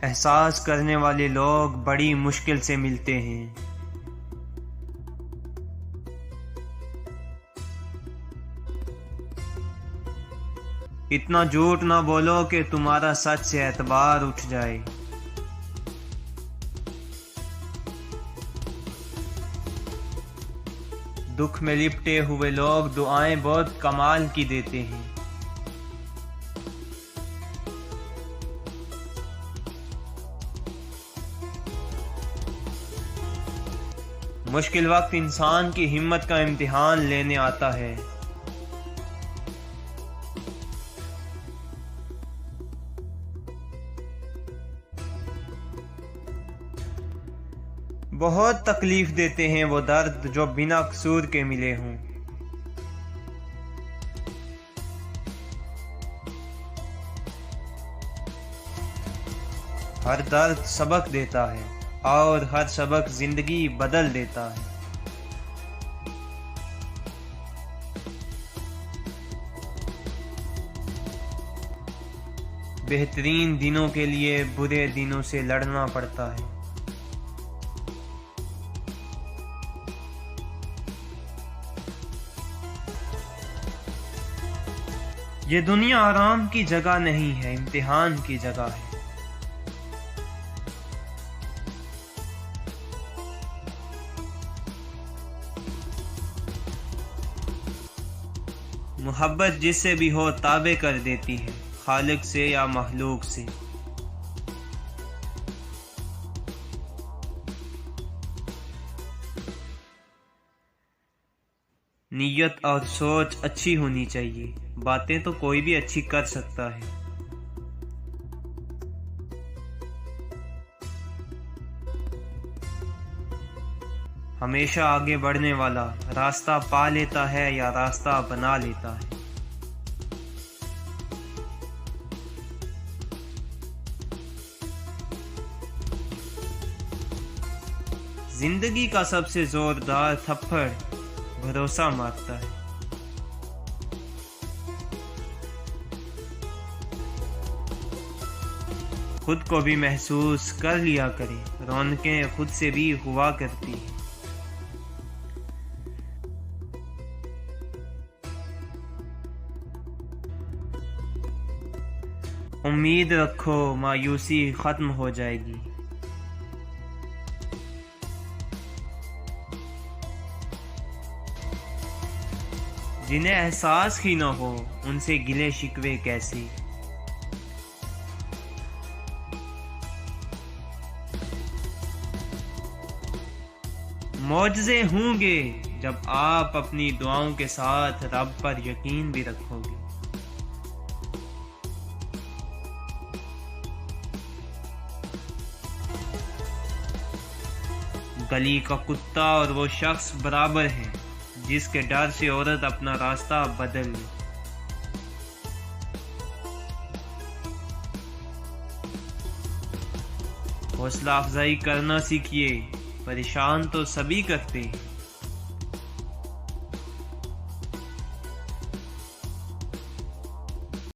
एहसास करने वाले लोग बड़ी मुश्किल से मिलते हैं। इतना झूठ ना बोलो कि तुम्हारा सच से एतबार उठ जाए। दुख में लिपटे हुए लोग दुआएं बहुत कमाल की देते हैं। मुश्किल वक्त इंसान की हिम्मत का इम्तिहान लेने आता है। बहुत तकलीफ देते हैं वो दर्द जो बिना कसूर के मिले हों। हर दर्द सबक देता है और हर सबक जिंदगी बदल देता है। बेहतरीन दिनों के लिए बुरे दिनों से लड़ना पड़ता है। ये दुनिया आराम की जगह नहीं है, इम्तिहान की जगह है। मोहब्बत जिससे भी हो ताबे कर देती है, खालिक से या महलूक से। नीयत और सोच अच्छी होनी चाहिए, बातें तो कोई भी अच्छी कर सकता है। हमेशा आगे बढ़ने वाला रास्ता पा लेता है या रास्ता बना लेता है। जिंदगी का सबसे जोरदार थप्पड़ भरोसा मारता है। खुद को भी महसूस कर लिया करें, रौनकें खुद से भी हुआ करती हैं। उम्मीद रखो, मायूसी खत्म हो जाएगी। जिन्हें एहसास ही न हो उनसे गिले शिकवे कैसे। मौजज़े होंगे जब आप अपनी दुआओं के साथ रब पर यकीन भी रखोगे। गली का कुत्ता और वो शख्स बराबर है जिसके डर से औरत अपना रास्ता बदल ले। हौसला अफजाई करना सीखिए, परेशान तो सभी करते हैं।